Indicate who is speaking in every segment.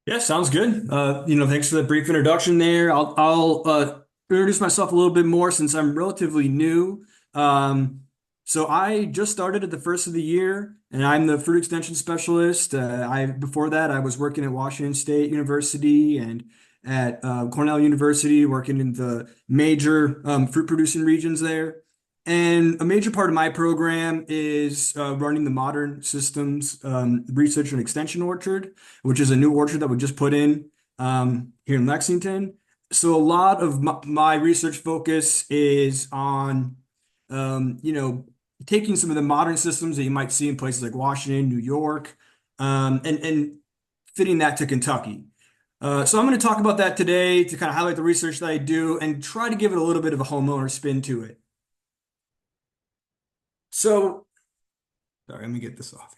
Speaker 1: Yeah, sounds good. Thanks for the brief introduction there. I'll introduce myself a little bit more since I'm relatively new. Um, so I just started at the first of the year, and I'm the fruit extension specialist. I before that I was working at Washington State University and at Cornell University, working in the major fruit producing regions there. And a major part of my program is running the Modern Systems Research and Extension Orchard, which is a new orchard that we just put in here in Lexington. So a lot of my research focus is on, taking some of the modern systems that you might see in places like Washington, New York, and fitting that to Kentucky. So I'm going to talk about that today to kind of highlight the research that I do and try to give it a little bit of a homeowner spin to it. So, sorry, let me get this off.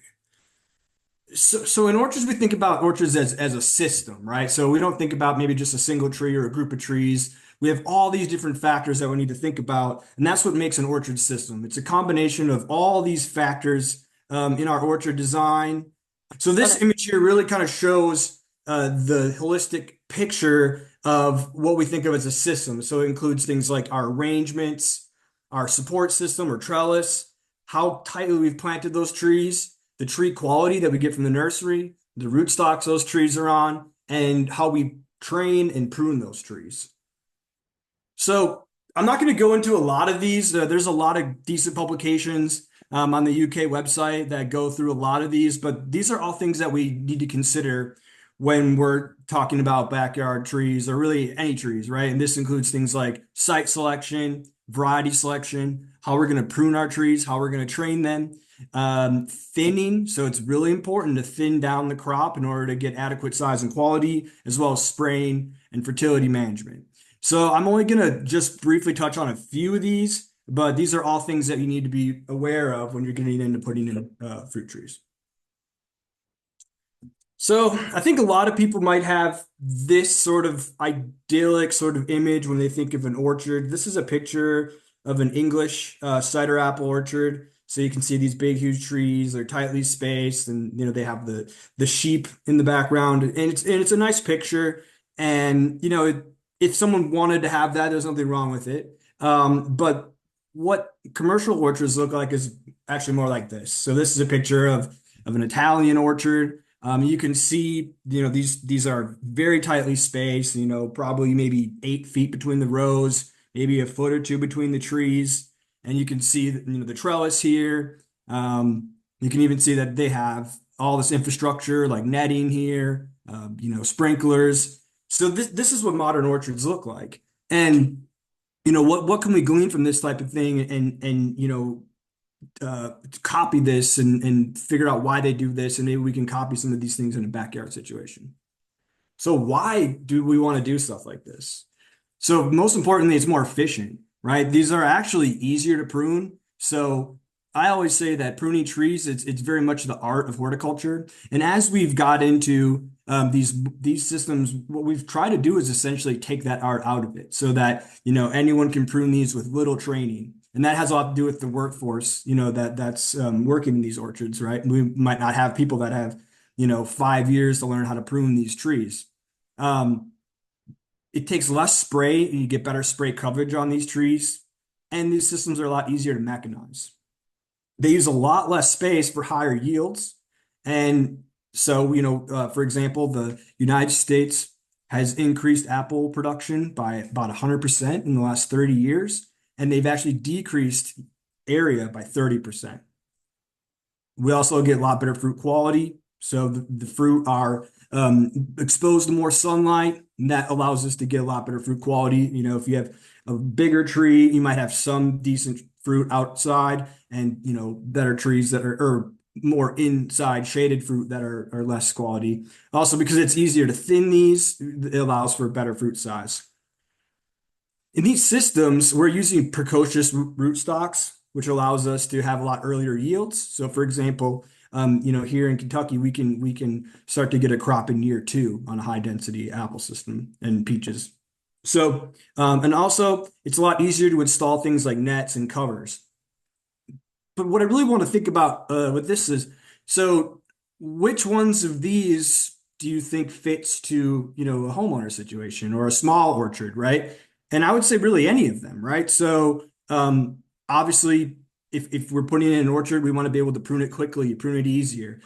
Speaker 1: So in orchards, we think about orchards as a system, right? So we don't think about maybe just a single tree or a group of trees. We have all these different factors that we need to think about, and that's what makes an orchard system. It's a combination of all these factors in our orchard design. So this
Speaker 2: Okay.
Speaker 1: image here really kind of shows the holistic picture of what we think of as a system. So it includes things like our arrangements, our support system or trellis, how tightly we've planted those trees, the tree quality that we get from the nursery, the rootstocks those trees are on, and how we train and prune those trees. So I'm not going to go into a lot of these. There's a lot of decent publications on the UK website that go through a lot of these, but these are all things that we need to consider when we're talking about backyard trees or really any trees, right? And this includes things like site selection, variety selection, how we're going to prune our trees, how we're going to train them, thinning. So it's really important to thin down the crop in order to get adequate size and quality, as well as spraying and fertility management. So I'm only going to just briefly touch on a few of these, but these are all things that you need to be aware of when you're getting into putting in fruit trees. So I think a lot of people might have this sort of idyllic sort of image when they think of an orchard. This is a picture of an English cider apple orchard. So you can see these big, huge trees. They're tightly spaced, and they have the sheep in the background, and it's a nice picture. And if someone wanted to have that, there's nothing wrong with it. But what commercial orchards look like is actually more like this. So this is a picture of an Italian orchard. You can see, these are very tightly spaced, probably maybe 8 feet between the rows, maybe a foot or two between the trees. And you can see, the trellis here. You can even see that they have all this infrastructure like netting here, sprinklers. So this is what modern orchards look like. And, what can we glean from this type of thing and copy this and figure out why they do this, and maybe we can copy some of these things in a backyard situation. So why do we want to do stuff like this? So most importantly, it's more efficient, right? These are actually easier to prune. So I always say that pruning trees, it's very much the art of horticulture. And as we've got into these systems, what we've tried to do is essentially take that art out of it, so that anyone can prune these with little training. And that has a lot to do with the workforce, that's working in these orchards, right? We might not have people that have 5 years to learn how to prune these trees. Um, it takes less spray and you get better spray coverage on these trees. And these systems are a lot easier to mechanize. They use a lot less space for higher yields. And so, for example, the United States has increased apple production by about 100% in the last 30 years, and they've actually decreased area by 30%. We also get a lot better fruit quality. So the fruit are exposed to more sunlight, and that allows us to get a lot better fruit quality. If you have a bigger tree, you might have some decent fruit outside, and better trees that are or more inside shaded fruit that are less quality. Also, because it's easier to thin these, it allows for better fruit size. In these systems, we're using precocious root stocks, which allows us to have a lot earlier yields. So, for example, here in Kentucky, we can start to get a crop in year two on a high density apple system and peaches. So, and also it's a lot easier to install things like nets and covers. But what I really want to think about with this is, so which ones of these do you think fits to, a homeowner situation or a small orchard, right? And I would say really any of them, right? So obviously, if we're putting in an orchard, we want to be able to prune it quickly, prune it easier.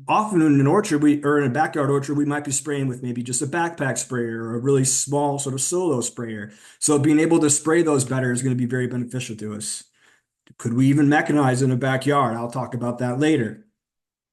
Speaker 1: Often in an orchard, or in a backyard orchard, we might be spraying with maybe just a backpack sprayer or a really small sort of solo sprayer. So being able to spray those better is going to be very beneficial to us. Could we even mechanize in a backyard? I'll talk about that later.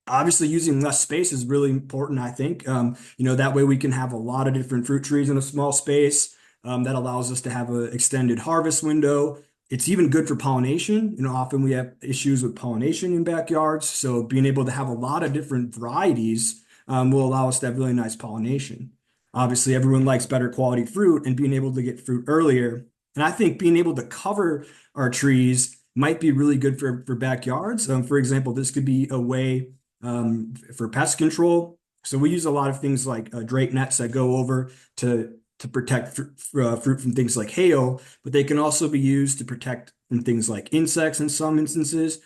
Speaker 1: Obviously, using less space is really important, I think. That way we can have a lot of different fruit trees in a small space. That allows us to have an extended harvest window. It's even good for pollination. Often we have issues with pollination in backyards. So being able to have a lot of different varieties will allow us to have really nice pollination. Obviously, everyone likes better quality fruit and being able to get fruit earlier. And I think being able to cover our trees might be really good for backyards. For example, this could be a way for pest control. So we use a lot of things like drape nets that go over to protect fruit from things like hail, but they can also be used to protect from things like insects in some instances.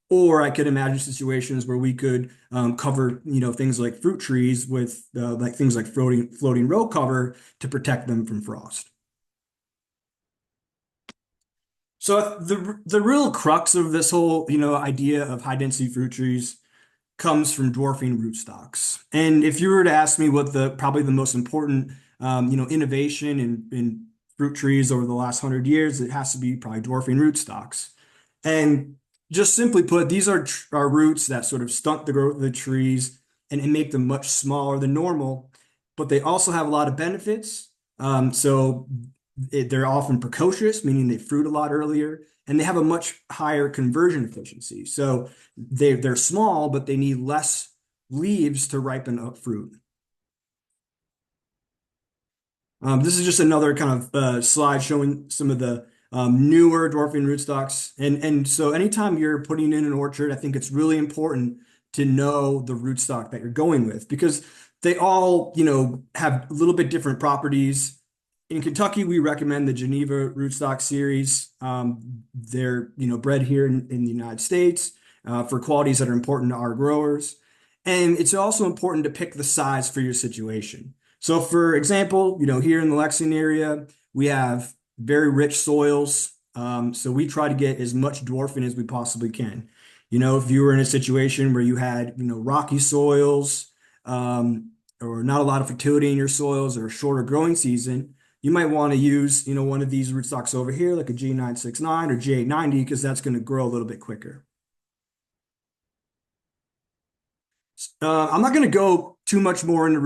Speaker 1: Or I could imagine situations where we could cover, things like fruit trees with like things like floating row cover to protect them from frost. So the real crux of this whole, idea of high density fruit trees comes from dwarfing rootstocks. And if you were to ask me what probably the most important innovation in fruit trees over the last 100 years, it has to be probably dwarfing rootstocks. And just simply put, these are roots that sort of stunt the growth of the trees and make them much smaller than normal, but they also have a lot of benefits. They're often precocious, meaning they fruit a lot earlier, and they have a much higher conversion efficiency. So they're small, but they need less leaves to ripen up fruit. This is just another kind of slide showing some of the newer dwarfing rootstocks. And so anytime you're putting in an orchard, I think it's really important to know the rootstock that you're going with because they all, have a little bit different properties. In Kentucky, we recommend the Geneva rootstock series. They're, bred here in the United States for qualities that are important to our growers. And it's also important to pick the size for your situation. So for example, here in the Lexington area, we have very rich soils. So we try to get as much dwarfing as we possibly can. If you were in a situation where you had, rocky soils, or not a lot of fertility in your soils or a shorter growing season, you might want to use, one of these rootstocks over here, like a G969 or G890, because that's going to grow a little bit quicker. I'm not going to go too much more into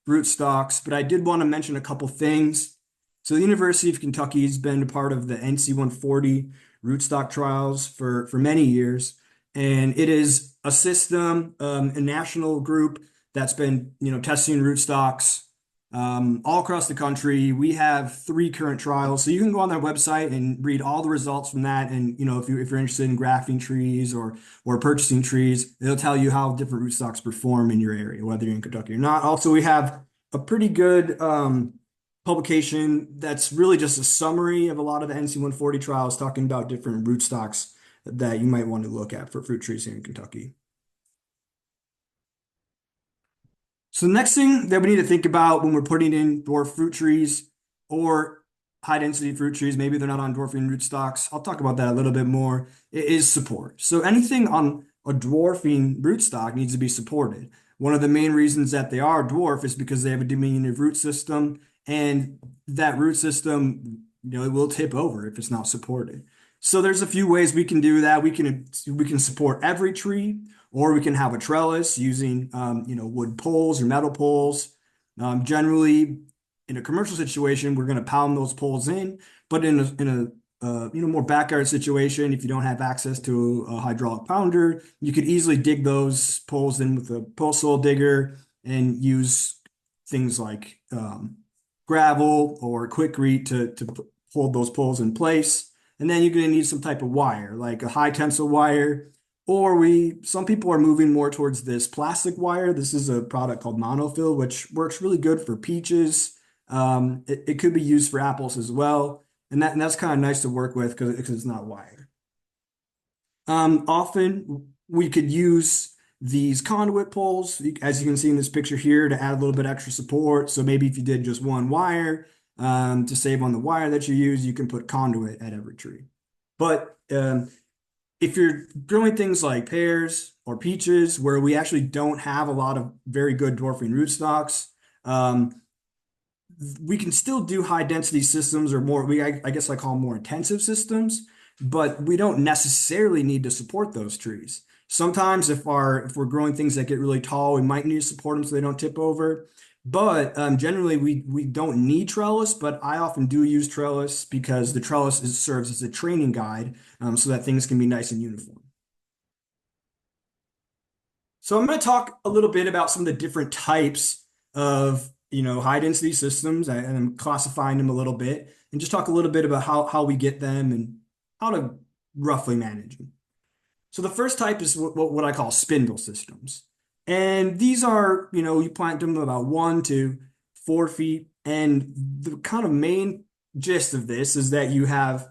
Speaker 1: rootstocks, but I did want to mention a couple things. So the University of Kentucky has been a part of the NC 140 rootstock trials for many years, and it is a system, a national group that's been testing rootstocks all across the country. We have 3 current trials, so you can go on their website and read all the results from that. And if you're interested in grafting trees or purchasing trees, it'll tell you how different rootstocks perform in your area, whether you're in Kentucky or not. Also, we have a pretty good publication that's really just a summary of a lot of the NC 140 trials, talking about different rootstocks that you might want to look at for fruit trees here in Kentucky. So the next thing that we need to think about when we're putting in dwarf fruit trees or high density fruit trees, maybe they're not on dwarfing rootstocks. I'll talk about that a little bit more, is support. So anything on a dwarfing rootstock needs to be supported. One of the main reasons that they are dwarf is because they have a diminutive root system, and that root system, it will tip over if it's not supported. So there's a few ways we can do that. We can support every tree, or we can have a trellis using wood poles or metal poles. Generally, in a commercial situation, we're going to pound those poles in, but in a more backyard situation, if you don't have access to a hydraulic pounder, you could easily dig those poles in with a post hole digger and use things like gravel or Quikrete to hold those poles in place. And then you're going to need some type of wire, like a high tensile wire, or some people are moving more towards this plastic wire. This is a product called Monofill, which works really good for peaches. It could be used for apples as well. And that's kind of nice to work with because it's not wire. Often we could use these conduit poles, as you can see in this picture here, to add a little bit extra support. So maybe if you did just one wire, to save on the wire that you use, you can put conduit at every tree. But if you're growing things like pears or peaches, where we actually don't have a lot of very good dwarfing rootstocks, um, we can still do high density systems or more, I guess I call them more intensive systems, but we don't necessarily need to support those trees. Sometimes if we're growing things that get really tall, we might need to support them so they don't tip over. But generally, we don't need trellis, but I often do use trellis because the trellis serves as a training guide, so that things can be nice and uniform. So I'm going to talk a little bit about some of the different types of, high density systems, and I'm classifying them a little bit, and just talk a little bit about how we get them and how to roughly manage them. So the first type is what I call spindle systems. And these are, you plant them about 1 to 4 feet. And the kind of main gist of this is that you have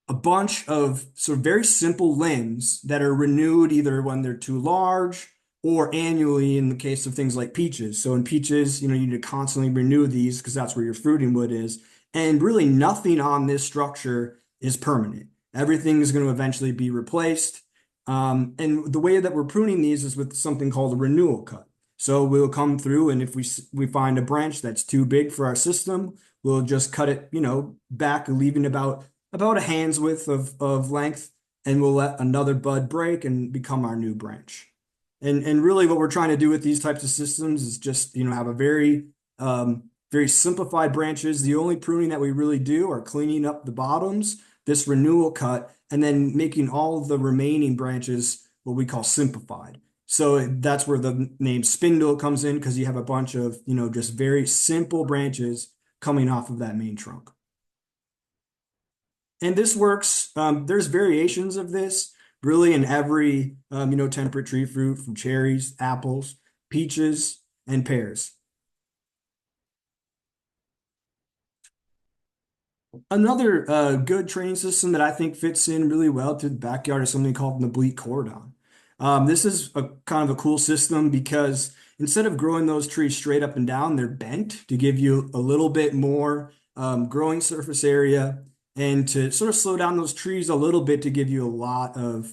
Speaker 1: a bunch of sort of very simple limbs that are renewed either when they're too large or annually in the case of things like peaches. So in peaches, you need to constantly renew these because that's where your fruiting wood is. And really nothing on this structure is permanent. Everything is going to eventually be replaced. And the way that we're pruning these is with something called a renewal cut. So we'll come through, and if we find a branch that's too big for our system, we'll just cut it, back, leaving about a hand's width of length, and we'll let another bud break and become our new branch. And really what we're trying to do with these types of systems is just, have a very simplified branches. The only pruning that we really do are cleaning up the bottoms, this renewal cut, and then making all of the remaining branches what we call simplified. So that's where the name spindle comes in, because you have a bunch of, just very simple branches coming off of that main trunk. And this works, there's variations of this really in every, temperate tree fruit, from cherries, apples, peaches, and pears. Another good training system that I think fits in really well to the backyard is something called an oblique cordon. This is a kind of a cool system because instead of growing those trees straight up and down, they're bent to give you a little bit more growing surface area and to sort of slow down those trees a little bit to give you a lot of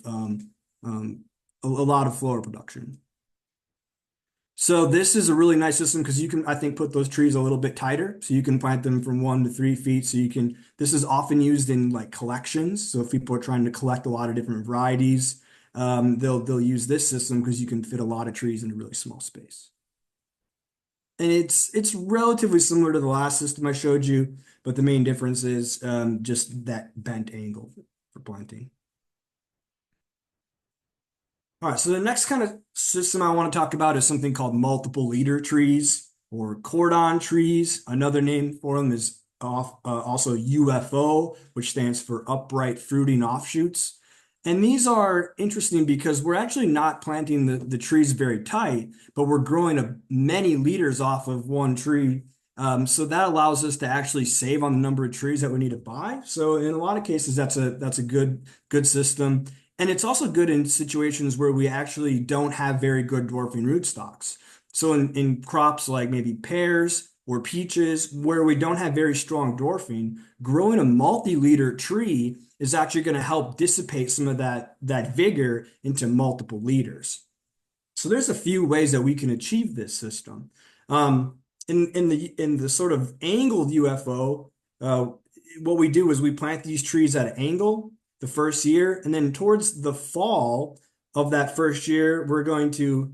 Speaker 1: flower production. So this is a really nice system because you can, I think, put those trees a little bit tighter. So you can plant them from 1 to 3 feet. So this is often used in like collections. So if people are trying to collect a lot of different varieties, they'll use this system because you can fit a lot of trees in a really small space. And it's relatively similar to the last system I showed you, but the main difference is just that bent angle for planting. All right, so the next kind of system I want to talk about is something called multiple leader trees or cordon trees. Another name for them is also UFO, which stands for upright fruiting offshoots. And these are interesting because we're actually not planting the trees very tight, but we're growing many leaders off of one tree. So that allows us to actually save on the number of trees that we need to buy. So in a lot of cases, that's a good system. And it's also good in situations where we actually don't have very good dwarfing rootstocks. So in crops like maybe pears or peaches, where we don't have very strong dwarfing, growing a multi-leader tree is actually going to help dissipate some of that vigor into multiple leaders. So there's a few ways that we can achieve this system. In the sort of angled UFO, what we do is we plant these trees at an angle the first year, and then towards the fall of that first year, we're going to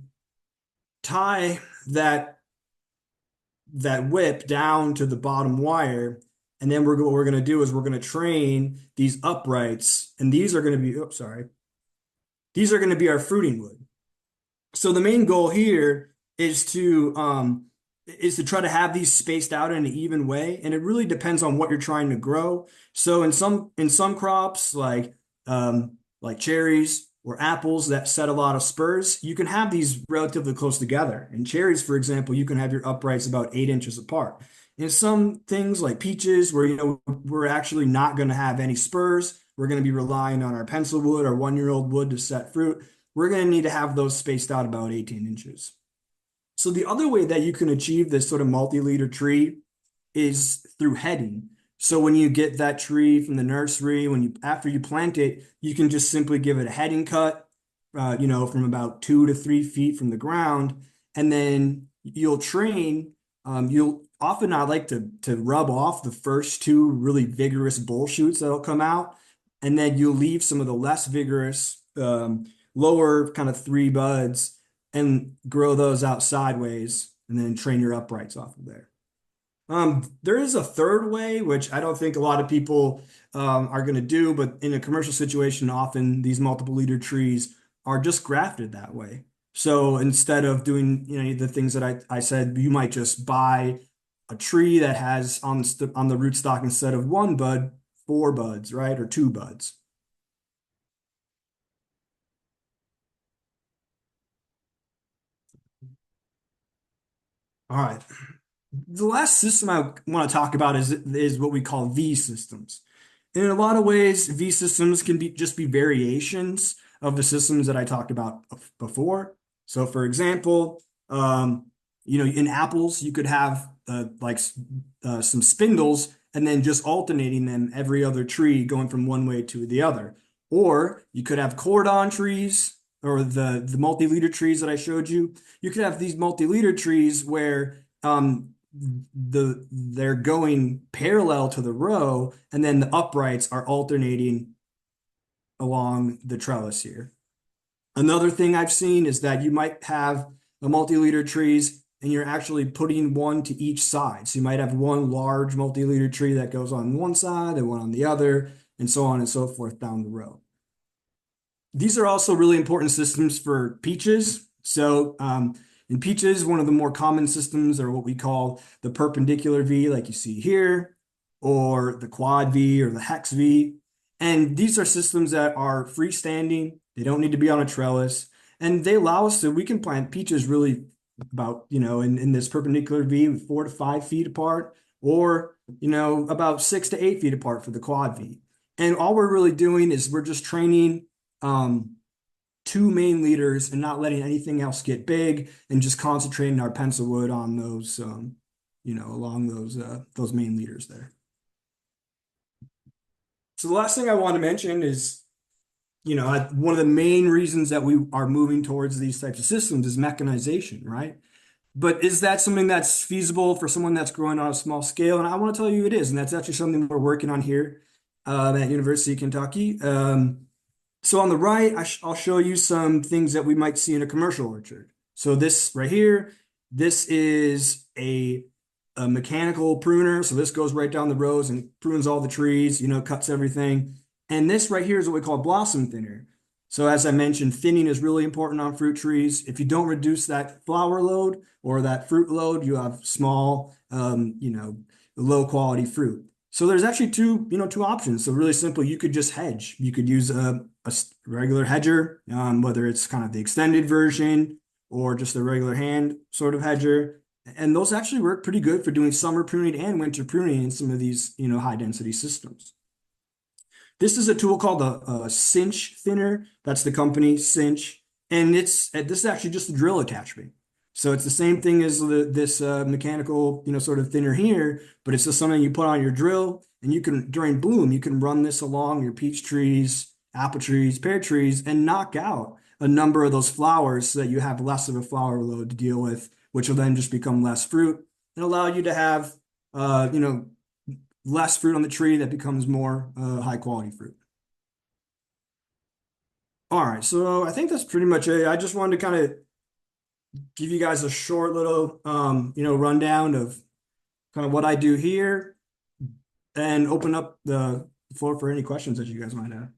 Speaker 1: tie that whip down to the bottom wire, and then what we're going to do is we're going to train these uprights, and these are going to be, these are going to be our fruiting wood. So the main goal here is to try to have these spaced out in an even way, and it really depends on what you're trying to grow. So in some crops like cherries or apples that set a lot of spurs, you can have these relatively close together. In cherries, for example, you can have your uprights about 8 inches apart. In some things like peaches, where we're actually not going to have any spurs, we're going to be relying on our pencil wood or 1-year-old wood to set fruit. we're going to need to have those spaced out about 18 inches. So the other way that you can achieve this sort of multi-leader tree is through heading. So when you get that tree from the nursery, when you after you plant it, you can just simply give it a heading cut, from about 2 to 3 feet from the ground, and then you'll train. You'll often I like to rub off the first two really vigorous bull shoots that'll come out, and then you'll leave some of the less vigorous lower kind of three buds and grow those out sideways, and then train your uprights off of there. There is a third way, which I don't think a lot of people are going to do, but in a commercial situation, often these multiple leader trees are just grafted that way. So instead of doing, the things that I said, you might just buy a tree that has on the rootstock instead of one bud, four buds, right? Or two buds. All right. The last system I want to talk about is what we call V systems. And in a lot of ways, V systems can be variations of the systems that I talked about before. So, for example, in apples, you could have some spindles and then just alternating them every other tree going from one way to the other. Or you could have cordon trees or the multi-leader trees that I showed you. You could have these multi-leader trees where they're going parallel to the row, and then the uprights are alternating along the trellis here. Another thing I've seen is that you might have a multi-leader trees and you're actually putting one to each side. So you might have one large multi-leader tree that goes on one side and one on the other, and so on and so forth down the row. These are also really important systems for peaches. So in peaches, one of the more common systems are what we call the perpendicular V, like you see here, or the quad V or the hex V. And these are systems that are freestanding. They don't need to be on a trellis. And they allow us we can plant peaches really about, in this perpendicular V, 4 to 5 feet apart, or, about 6 to 8 feet apart for the quad V. And all we're really doing is we're just training two main leaders and not letting anything else get big, and just concentrating our pencil wood on those, along those main leaders there. So the last thing I want to mention is, one of the main reasons that we are moving towards these types of systems is mechanization, right? But is that something that's feasible for someone that's growing on a small scale? And I want to tell you it is, and that's actually something we're working on here at University of Kentucky. So on the right, I'll show you some things that we might see in a commercial orchard. So this right here, this is a mechanical pruner. So this goes right down the rows and prunes all the trees, cuts everything. And this right here is what we call blossom thinner. So as I mentioned, thinning is really important on fruit trees. If you don't reduce that flower load or that fruit load, you have small, low quality fruit. So there's actually two options. So really simple, you could just hedge. You could use a regular hedger, whether it's kind of the extended version or just a regular hand sort of hedger. And those actually work pretty good for doing summer pruning and winter pruning in some of these, high density systems. This is a tool called a cinch thinner. That's the company, Cinch. And this is actually just a drill attachment. So it's the same thing as this mechanical, sort of thinner here, but it's just something you put on your drill, and you can, during bloom, you can run this along your peach trees, apple trees, pear trees, and knock out a number of those flowers so that you have less of a flower load to deal with, which will then just become less fruit and allow you to have, less fruit on the tree that becomes more high quality fruit. All right, so I think that's pretty much it. I just wanted to kind of give you guys a short little, rundown of kind of what I do here, and open up the floor for any questions that you guys might have.